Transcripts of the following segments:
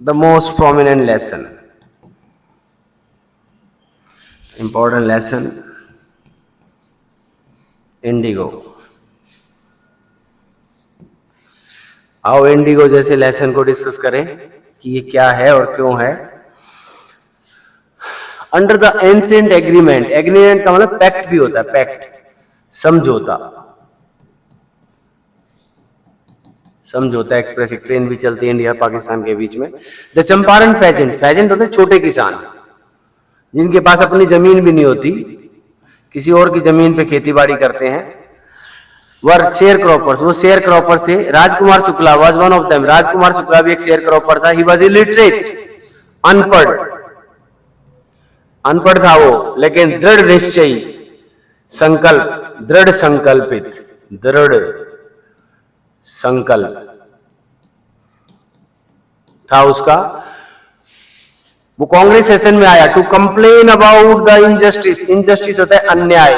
the most prominent lesson, important lesson, Indigo. आओ Indigo जैसे lesson को डिस्कस करें कि ये क्या है और क्यों है। Under the ancient agreement, agreement का मतलब पैक्ट भी होता है, पैक्ट समझौता, समझौता एक्सप्रेस, एक ट्रेन भी चलती है इंडिया पाकिस्तान के बीच में। द चंपारण फेजेंट, फेजेंट होते छोटे किसान जिनके पास अपनी जमीन भी नहीं होती, किसी और की जमीन पे खेती बाड़ी करते हैं। वर शेयर क्रॉपर्स, वो शेयर क्रॉपर से Rajkumar Shukla was one of them, Rajkumar Shukla भी एक शेयर क्रॉपर था। ही वाज इलिटरेट, अनपढ़, अनपढ़ था वो, लेकिन दृढ़ निश्चयी, संकल्प, दृढ़ संकल्पित, दृढ़ संकल्प था उसका। वो कांग्रेस सेशन में आया to complain about the injustice, injustice होता है अन्याय,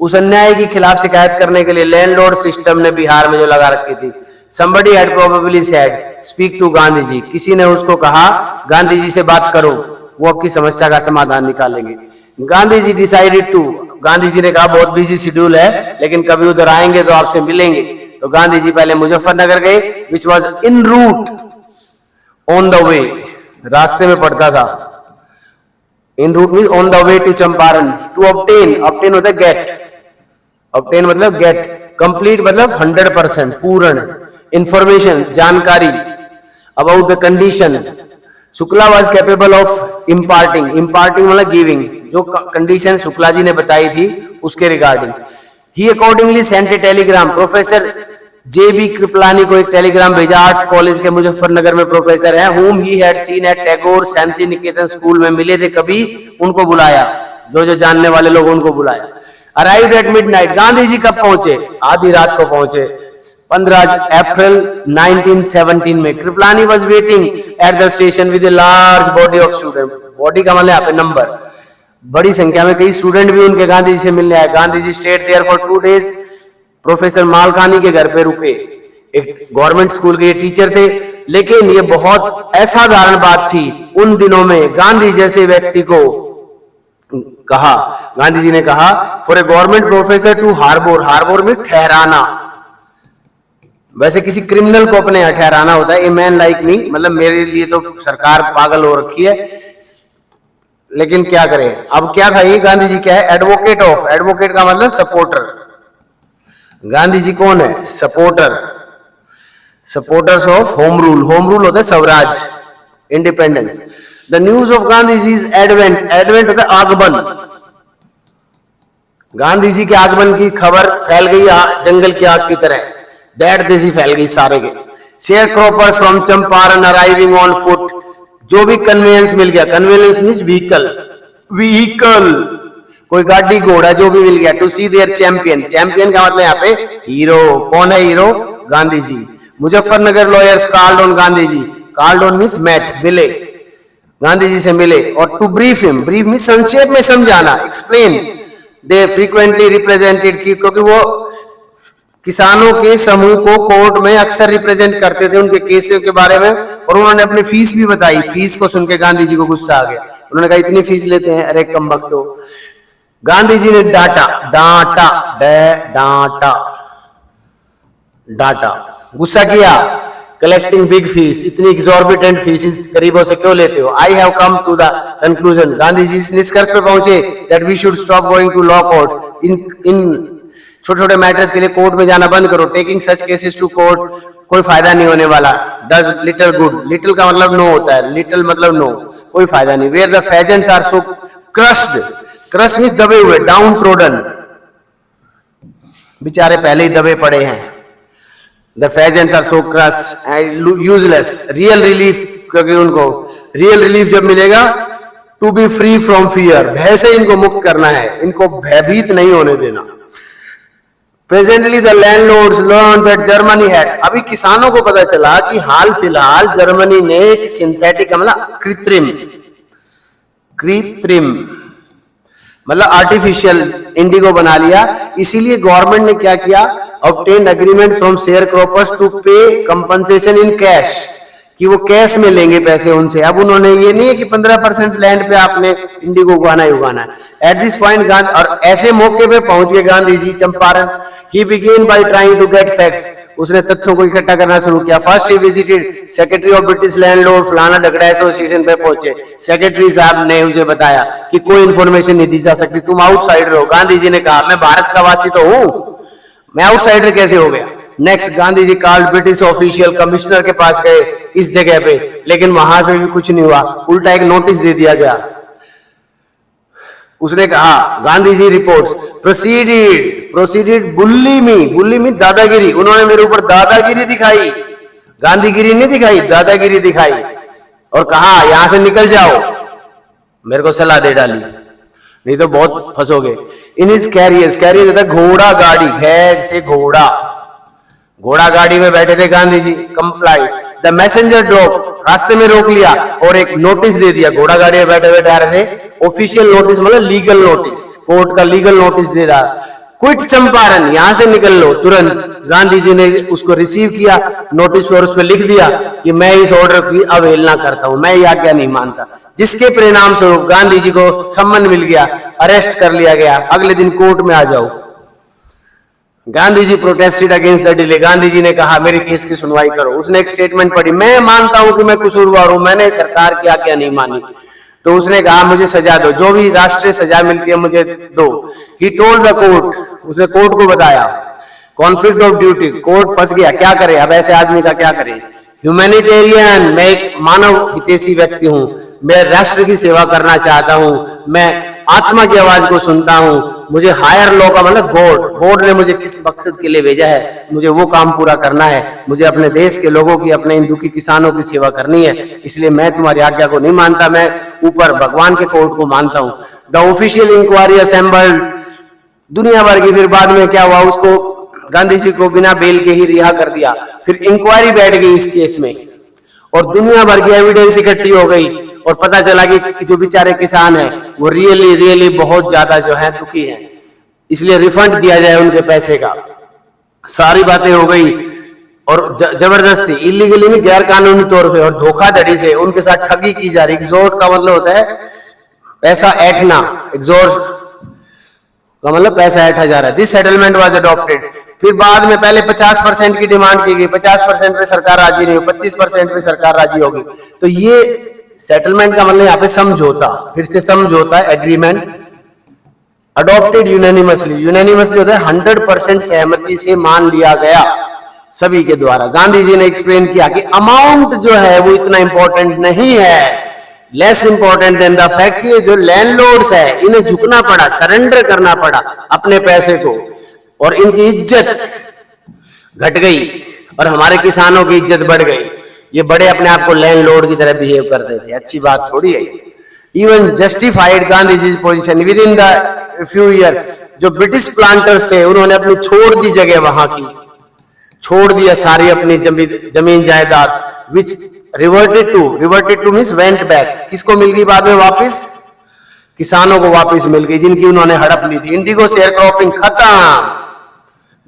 उस अन्याय के खिलाफ शिकायत करने के लिए लैंडलॉर्ड सिस्टम ने बिहार में जो लगा रखी थी। somebody had probably said speak to Gandhi ji, किसी ने उसको कहा गांधी जी से बात करो, वो आपकी समस्या का समाधान निकालेंगे। गांधी जी डिसाइडेड टू, गांधी जी ने कहा बहुत बिजी शेड्यूल है लेकिन कभी उधर आएंगे तो आपसे मिलेंगे। तो गांधी जी पहले मुजफ्फरनगर गए, which was in route, on the way, रास्ते में पड़ता था। In route mean on the way to Champaran, to obtain, obtain होता है गेट, ऑब्टेन मतलब गेट, कंप्लीट मतलब 100% पूर्ण, इंफॉर्मेशन जानकारी about the condition. Shukla was capable of imparting, imparting मतलब गिविंग, जो कंडीशन शुक्ला जी ने बताई थी उसके regarding. He accordingly sent a telegram, professor J B. Kripalani को एक टेलीग्राम भेजा, आर्ट्स कॉलेज के मुजफ्फरनगर में प्रोफेसर है, whom he had seen at Tagore Shanti Niketan school में मिले थे कभी, उनको बुलाया, जो जो जानने वाले लोग उनको बुलाया। Arrived at midnight, Gandhi ji कब पहुंचे? आधी रात को पहुंचे, 15 अप्रैल 1917 में। Kripalani was waiting at the station with a large body of students, body का मतलब यहाँ पे नंबर, बड़ी संख्या में कई स्टूडेंट भी उनके गांधी जी से मिलने आए। Gandhi ji stayed there for 2 days, professor Malkani के घर पे रुके, एक गवर्नमेंट स्कूल के ये टीचर थे, लेकिन ये बहुत असाधारण बात थी उन दिनों में, गांधी जैसे व्यक्ति को कहा, गांधी जी ने कहा for a government professor to harbour, harbour में ठहराना, वैसे किसी क्रिमिनल को अपने यहाँ ठहराना होता है, ए मैन लाइक मी, मतलब मेरे लिए तो सरकार पागल हो रखी है, लेकिन क्या करें। अब क्या था ये गांधी जी, क्या है, एडवोकेट ऑफ, एडवोकेट का मतलब सपोर्टर, गांधी जी कौन है, supporter, supporters of home rule, home rule होता है swaraj, independence. The news of Gandhi ji is advent, advent होता है आगमन, गांधी जी के आगमन की खबर फैल गई जंगल की आग की तरह, दैट देसी फैल गई सारे के। Share croppers from Champaran arriving on foot, जो भी कन्वेंस मिल गया, कन्वेंस मींस व्हीकल, व्हीकल कोई गाड़ी घोड़ा जो भी मिल गया, to see their champion, champion का मतलब यहाँ पे हीरो, कौन है hero, Gandhi ji. Muzaffarnagar lawyers called on Gandhi ji, called on means met, मिले, गांधी जी से मिले, और to brief him, brief means संक्षेप में समझाना, एक्सप्लेन, दे फ्रीक्वेंटली रिप्रेजेंटेड, क्योंकि वो किसानों के समूह को कोर्ट में अक्सर रिप्रेजेंट करते थे उनके केसों के बारे में, और उन्होंने अपनी फीस भी बताई। फीस को सुन के गांधी जी को गुस्सा आ गया, उन्होंने कहा इतनी फीस लेते हैं, अरे कमबख्त हो। गांधी जी ने डांटा, डांटा, डांटा, डांटा, गुस्सा किया, कलेक्टिंग बिग फीस, इतनी एग्जॉर्बिटेंट फीस गरीबों से क्यों लेते हो। I have come to the conclusion, Gandhi ji इस निष्कर्ष पे पहुंचे that we should stop going to law court, in छोटे छोटे मैटर्स के लिए कोर्ट में जाना बंद करो, taking such cases to court, कोई फायदा नहीं होने वाला। डज लिटिल गुड, लिटिल का मतलब नो होता है, लिटिल मतलब नो, कोई फायदा नहीं। Where the peasants are so crushed, crush means दबे हुए, डाउन ट्रोडन, बेचारे पहले ही दबे पड़े हैं। The peasants are so crush useless, real relief, क्योंकि उनको रियल रिलीफ जब मिलेगा, to be free from fear, भय से इनको मुक्त करना है, इनको भयभीत नहीं होने देना। Presently the landlords learn that Germany had, अभी किसानों को पता चला कि हाल फिलहाल जर्मनी ने एक सिंथेटिक मतलब कृत्रिम, कृत्रिम मतलब आर्टिफिशियल इंडिगो बना लिया। इसीलिए गवर्नमेंट ने क्या किया, obtain agreement from sharecroppers to pay compensation in cash, कि वो कैश में लेंगे पैसे उनसे। अब उन्होंने ये नहीं है कि 15% लैंड पे आपने इंडिगो उगाना ही उगाना है। एट दिस पॉइंट गांधी, और ऐसे मौके पे पहुंच गए Gandhi ji Champaran. He began by trying to get facts, उसने तथ्यों को इकट्ठा करना शुरू किया। First he visited secretary of British landlord फलाना ढगड़ा एसोसिएशन पे पहुंचे। सेक्रेटरी साहब ने मुझे बताया कि कोई इंफॉर्मेशन नहीं दी जा सकती, तुम आउटसाइडर हो। गांधी जी ने कहा मैं भारत का वासी तो हूं, मैं आउटसाइडर कैसे हो गया। Next Gandhi ji called British official, commissioner के पास गए इस जगह पे, लेकिन वहां पे भी कुछ नहीं हुआ, उल्टा एक नोटिस दे दिया गया। उसने कहा गांधी जी रिपोर्ट्स प्रोसीडेड बुल्ली में दादागिरी, उन्होंने मेरे ऊपर दादागिरी दिखाई, गांधीगिरी नहीं दिखाई, दादागिरी दिखाई, और कहा यहां से निकल जाओ। मेरे को सलाह दे डाली, नहीं तो बहुत फंसोगे। इन इज कैरियर्स होता है घोड़ा गाड़ी, घैर से घोड़ा गाड़ी में बैठे थे Gandhi ji. Complied the messenger drop, रास्ते में रोक लिया और एक नोटिस दे दिया। घोड़ा गाड़ी में बैठे बैठे आ रहे थे, ऑफिशियल नोटिस मतलब लीगल नोटिस, कोर्ट का लीगल नोटिस दे रहा, क्विट चंपारण, यहां से निकल लो तुरंत। गांधी जी ने उसको रिसीव किया नोटिस पर, उस पर लिख दिया कि मैं इस ऑर्डर की अवहेलना करता हूं, मैं ये आज्ञा नहीं मानता। जिसके परिणाम स्वरूप गांधी जी को सम्मन मिल गया, अरेस्ट कर लिया गया। अगले दिन कोर्ट में आ जाओ। Gandhi ji protested against the delay, Gandhi ji ने कहा मेरे केस की सुनवाई करो। उसने एक स्टेटमेंट पढ़ी, मैं मानता हूं कि मैं कसूरवार हूं, मैंने सरकार की आज्ञा नहीं मानी। तो उसने कहा मुझे सजा दो, जो भी राष्ट्रीय सजा मिलती है मुझे दो। ही टोल्ड द कोर्ट, उसने कोर्ट को बताया। कॉन्फ्लिक्ट ऑफ ड्यूटी, कोर्ट फंस गया, क्या करे अब ऐसे आदमी का, क्या करे। ह्यूमैनिटेरियन, मैं एक मानव हितैषी व्यक्ति हूं, मैं राष्ट्र की सेवा करना चाहता हूं, मैं आत्मा की आवाज को सुनता हूं। मुझे हायर लॉ का मतलब गॉड ने मुझे किस मकसद के लिए भेजा है, मुझे वो काम पूरा करना है। मुझे अपने देश के लोगों की, अपने इन दुखी किसानों की सेवा करनी है, इसलिए मैं तुम्हारी आज्ञा को नहीं मानता, मैं ऊपर भगवान के कोर्ट को मानता हूं। द ऑफिशियल इंक्वायरी असेंबल्ड, दुनिया भर की। फिर बाद में क्या हुआ, उसको गांधी जी को बिना बेल के ही रिहा कर दिया। फिर इंक्वायरी बैठ गई इस केस में और दुनिया भर की एविडेंस इकट्ठी हो गई और पता चला कि जो बेचारे किसान हैं वो रियली बहुत ज्यादा जो है दुखी हैं, इसलिए रिफंड दिया जाए उनके पैसे का। सारी बातें हो गई और जबरदस्ती, इलीगली नहीं, गैर कानूनी तौर पे और धोखाधड़ी से उनके साथ ठगी की जा रही। एग्जॉर्ट का मतलब होता है पैसा ऐंठना, एग्जॉर्ट का मतलब पैसा ऐंठा जा रहा है। This settlement was adopted. फिर बाद में पहले 50% की डिमांड की गई, 50% पे सरकार राजी नहीं हुई, 25% पे सरकार राजी होगी। तो ये सेटलमेंट का मतलब यहाँ पे समझौता, फिर से समझौता, एग्रीमेंट। अडॉप्टेड यूनानिमसली होता है 100% सहमति से मान लिया गया सभी के द्वारा। गांधी जी ने एक्सप्लेन किया कि अमाउंट जो है वो इतना इंपॉर्टेंट नहीं है, less important than the fact कि जो लैंडलॉर्ड्स है इन्हें झुकना पड़ा, सरेंडर करना पड़ा अपने पैसे को, और इनकी इज्जत घट गई और हमारे किसानों की इज्जत बढ़ गई। ये बड़े अपने आप को लैंडलॉर्ड की तरह बिहेव करते थे, अच्छी बात थोड़ी है। Even justified Gandhi ji position within the few year. जो ब्रिटिश प्लांटर्स थे उन्होंने अपनी छोड़ दी जगह, वहां की छोड़ दिया सारी अपनी जमीन जायदाद, which reverted to means went back. किसको मिल गई बाद में वापस? किसानों को वापस मिल गई जिनकी उन्होंने हड़प ली थी। इंडिगो शेयर क्रॉपिंग खत्म।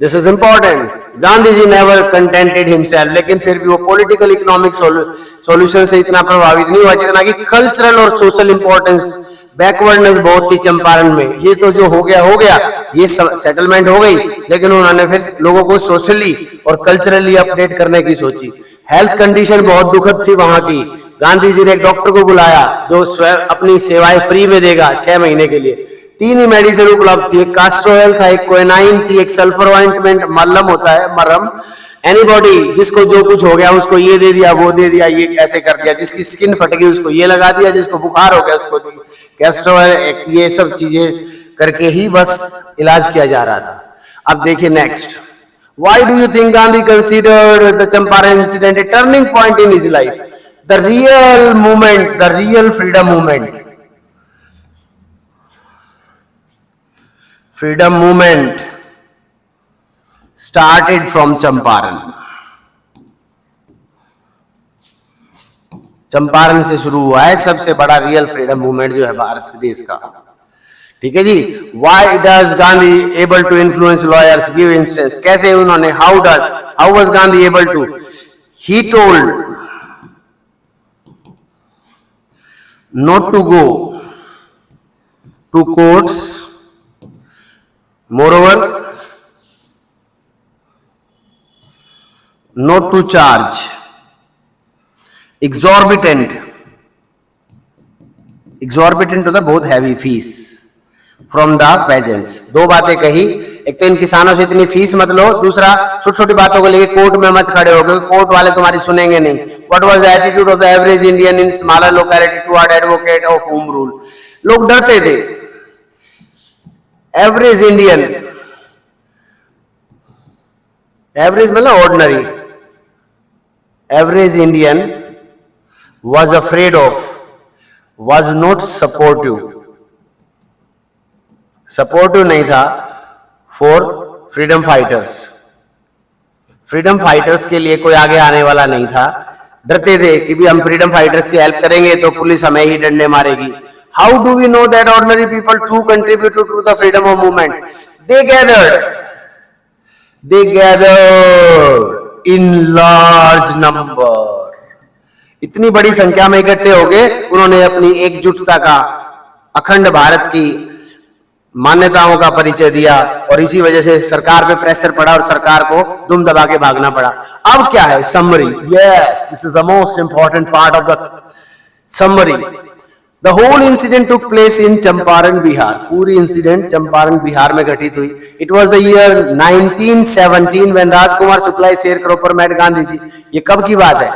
This is important. Gandhi ji never contented himself, लेकिन फिर भी वो पॉलिटिकल इकोनॉमिक सॉल्यूशन से इतना प्रभावित नहीं हुआ जितना कि कल्चरल और सोशल इंपॉर्टेंस, बैकवर्डनेस बहुत थी चंपारण में। ये तो जो हो गया, ये सेटलमेंट हो गई, लेकिन उन्होंने फिर लोगों को सोशली और कल्चरली अपडेट करने की सोची। हेल्थ कंडीशन बहुत दुखद थी वहां की। गांधी जी ने एक डॉक्टर को बुलाया जो स्वयं अपनी सेवाएं फ्री में देगा 6 महीने के लिए। 3 ही मेडिसिन उपलब्ध थी, एक कास्ट्रोल था, एक क्विनाइन थी, एक सल्फर ऑइंटमेंट, मलम होता है मरहम। एनीबॉडी जिसको जो कुछ हो गया उसको ये दे दिया, वो दे दिया, ये ऐसे कर दिया। जिसकी स्किन फट गई उसको ये लगा दिया, जिसको बुखार हो गया उसको कैस्ट्रोल, ये सब चीजें करके ही बस इलाज किया जा रहा था। अब देखिए next, why do you think Gandhi considered the Champaran incident a turning point in his life? The real movement, the real freedom movement. Freedom movement started from Champaran. Champaran से शुरू हुआ है सबसे बड़ा रियल फ्रीडम मूवमेंट जो है भारत के देश का। ठीक है जी। Why does Gandhi able to influence lawyers? Give instance. कैसे उन्होंने, how was Gandhi able to? He told not to go to courts, moreover not to charge exorbitant होता बहुत heavy fees from the pageants. दो बातें कही, एक तो इन किसानों से इतनी फीस मत लो, दूसरा छोटी छोटी बातों को लेके कोर्ट में मत खड़े हो गए, कोर्ट वाले तुम्हारी सुनेंगे नहीं। What was the attitude of the average Indian in smaller locality toward advocate of home rule? लोग डरते थे। एवरेज इंडियन, एवरेज मतलब ordinary, average Indian was afraid of, was not supportive, supportive नहीं था for freedom fighters. Freedom fighters के लिए कोई आगे आने वाला नहीं था। डरते थे कि भी हम फ्रीडम फाइटर्स की हेल्प करेंगे तो पुलिस हमें ही डंडे मारेगी। How do we know that ordinary people to contributed to the freedom of movement? They gathered in large number. इतनी बड़ी संख्या में इकट्ठे हो गए, उन्होंने अपनी एकजुटता का, अखंड भारत की मान्यताओं का परिचय दिया और इसी वजह से सरकार पे प्रेशर पड़ा और सरकार को दुम दबा के भागना पड़ा। अब क्या है? Summary. Yes, this is the most important part of the summary. The whole incident took place in Champaran Bihar. पूरी इंसिडेंट चंपारण बिहार में घटित हुई। It was the year 1917 when Rajkumar Shukla share cropper met Gandhi ji. ये कब की बात है?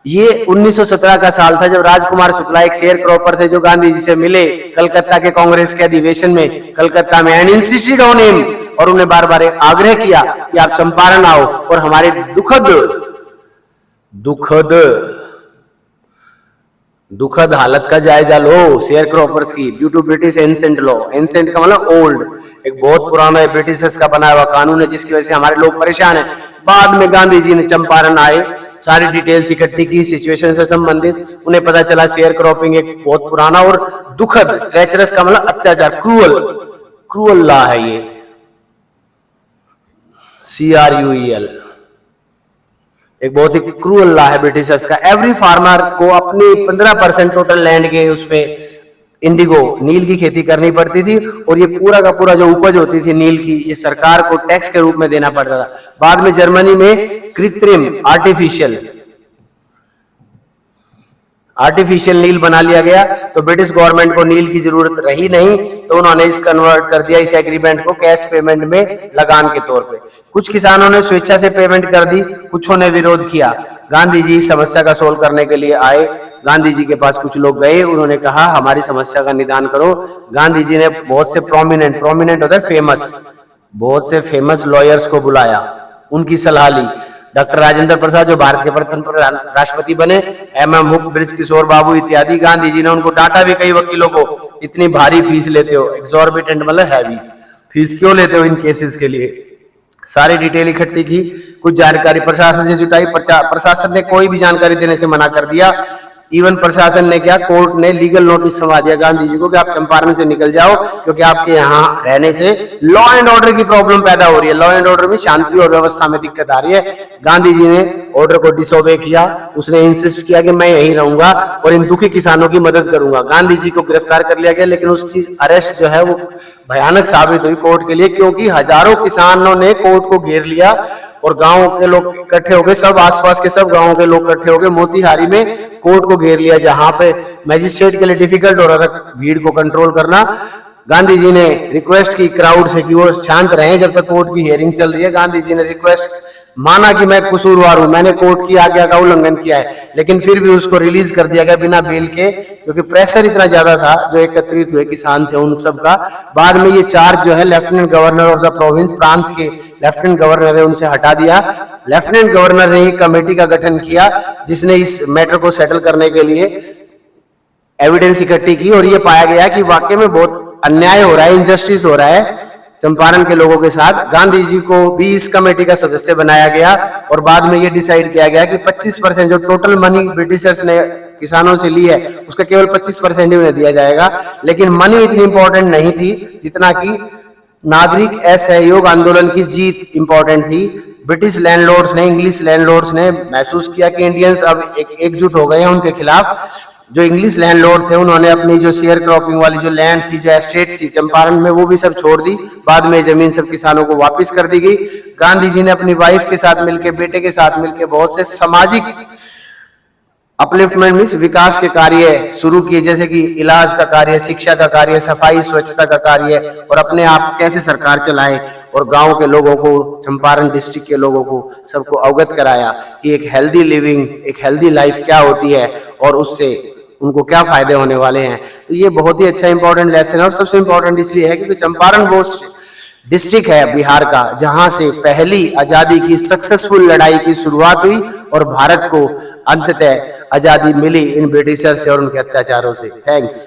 ये 1917 का साल था जब राजकुमार शुक्ला एक शेयर क्रॉपर थे जो गांधी जी से मिले कलकत्ता के कांग्रेस के अधिवेशन में कलकत्ता में, एंड इंसिस्टेड ऑन हिम, और उन्हें बार बार आग्रह किया कि आप चंपारण आओ और हमारे दुखद हालत का जायजा लो शेयर क्रॉपर्स की, due to British ancient law. Ancient का मतलब ओल्ड, एक बहुत पुराना ब्रिटिशर्स का बनाया हुआ कानून है जिसकी वजह से हमारे लोग परेशान हैं। बाद में गांधी जी ने चंपारण आए, सारी डिटेल्स इकट्ठी की सिचुएशन से संबंधित, उन्हें पता चला शेयर क्रॉपिंग एक बहुत पुराना और दुखद, ट्रेचरस का मतलब अत्याचार, क्रूअल लॉ है ये, CRUEL, एक बहुत ही क्रूअल लॉ है ब्रिटिशर्स का। एवरी फार्मर को अपनी 15% टोटल लैंड के उस पे इंडिगो, नील की खेती करनी पड़ती थी और ये पूरा का पूरा जो उपज होती थी नील की, ये सरकार को टैक्स के रूप में देना पड़ता था। बाद में जर्मनी में कृत्रिम आर्टिफिशियल नील बना लिया गया, तो ब्रिटिश गवर्नमेंट को नील की जरूरत रही नहीं, तो उन्होंने इस कन्वर्ट कर दिया इस एग्रीमेंट को कैश पेमेंट में लगान के तौर पे। कुछ किसानों ने स्वेच्छा से पेमेंट कर दी, कुछों ने विरोध किया। गांधी जी समस्या का सोल्व करने के लिए आए, गांधी जी के पास कुछ लोग गए, उन्होंने कहा हमारी समस्या का निदान करो। गांधी जी ने बहुत से प्रोमिनेंट होता है फेमस, बहुत से फेमस लॉयर्स को बुलाया, उनकी सलाह ली। डॉक्टर राजेंद्र प्रसाद जो भारत के प्रथम राष्ट्रपति बने, MM हुक, ब्रिज किशोर बाबू इत्यादि। गांधी जी ने उनको डांटा भी कई वकीलों को, इतनी भारी फीस लेते हो, एक्सॉर्बिटेंट मतलब हैवी फीस क्यों लेते हो इन केसेस के लिए। सारी डिटेल इकट्ठी की, कुछ जानकारी प्रशासन से जुटाई, प्रशासन ने कोई भी जानकारी देने से मना कर दिया। इवन प्रशासन ने क्या, कोर्ट ने लीगल नोटिस समझा दिया गांधी जी को कि आप चंपारण से निकल जाओ, क्योंकि आपके यहाँ रहने से लॉ एंड ऑर्डर की प्रॉब्लम पैदा हो रही है, लॉ एंड ऑर्डर में शांति और व्यवस्था में दिक्कत आ रही है। गांधी जी ने ऑर्डर को डिसोबे किया, उसने इंसिस्ट किया कि मैं यहीं रहूंगा और इन दुखी किसानों की मदद करूंगा। गांधी जी को गिरफ्तार कर लिया गया, लेकिन उसकी अरेस्ट जो है वो भयानक साबित हुई कोर्ट के लिए, क्योंकि हजारों किसानों ने कोर्ट को घेर लिया और गांव के लोग इकट्ठे हो गए, सब आसपास के सब गांवों के लोग इकट्ठे हो गए। मोतिहारी में कोर्ट को घेर लिया, जहां पे मैजिस्ट्रेट के लिए डिफिकल्ट हो रहा था भीड़ को कंट्रोल करना। गांधी जी ने रिक्वेस्ट की क्राउड से कि वो शांत रहें जब तक कोर्ट की हियरिंग चल रही है। गांधी जी ने रिक्वेस्ट माना कि मैं कसूरवार हूं, मैंने कोर्ट की आज्ञा का उल्लंघन किया है, लेकिन फिर भी उसको रिलीज कर दिया गया बिना बेल के, क्योंकि प्रेशर इतना ज्यादा था जो एकत्रित हुए किसान थे उन सब का। बाद में ये चार्ज जो है lieutenant governor of the province, प्रांत के लेफ्टिनेंट गवर्नर है, उनसे हटा दिया। लेफ्टिनेंट गवर्नर ने एक कमेटी का गठन किया जिसने इस मैटर को सेटल करने के लिए एविडेंस इकट्ठी की, और ये पाया गया कि वाकई में बहुत अन्याय हो रहा है, इनजस्टिस हो रहा है चंपारण के लोगों के साथ। गांधी जी को भी इस कमेटी का सदस्य बनाया गया और बाद में ये डिसाइड किया गया कि 25% जो टोटल मनी ब्रिटिशर्स ने किसानों से ली है उसका केवल 25% ही उन्हें दिया जाएगा। लेकिन मनी इतनी इंपॉर्टेंट नहीं थी जितना कि नागरिक असहयोग आंदोलन की जीत इंपॉर्टेंट थी। ब्रिटिश लैंडलॉर्ड्स ने, इंग्लिश लैंडलॉर्ड्स ने महसूस किया कि इंडियंस अब एकजुट हो गए हैं उनके खिलाफ। जो इंग्लिश लैंडलॉर्ड थे उन्होंने अपनी जो शेयर क्रॉपिंग वाली जो लैंड थी, जो एस्टेट थी चंपारण में, वो भी सब छोड़ दी। बाद में जमीन सब किसानों को वापस कर दी गई। गांधी जी ने अपनी वाइफ के साथ मिलकर, बेटे के साथ मिलकर बहुत से सामाजिक अपलिफ्टमेंट मीन्स विकास के कार्य शुरू किए, जैसे कि इलाज का कार्य, शिक्षा का कार्य, सफाई स्वच्छता का कार्य, और अपने आप कैसे सरकार चलाएं, और गांव के लोगों को, चंपारण डिस्ट्रिक्ट के लोगों को सबको अवगत कराया कि एक हेल्दी लिविंग, एक हेल्दी लाइफ क्या होती है और उससे उनको क्या फायदे होने वाले हैं। तो ये बहुत ही अच्छा इंपॉर्टेंट लेसन है, और सबसे इंपॉर्टेंट इसलिए है क्योंकि चंपारण वो डिस्ट्रिक्ट है बिहार का जहां से पहली आजादी की सक्सेसफुल लड़ाई की शुरुआत हुई और भारत को अंततः आजादी मिली इन ब्रिटिशर से और उनके अत्याचारों से। थैंक्स।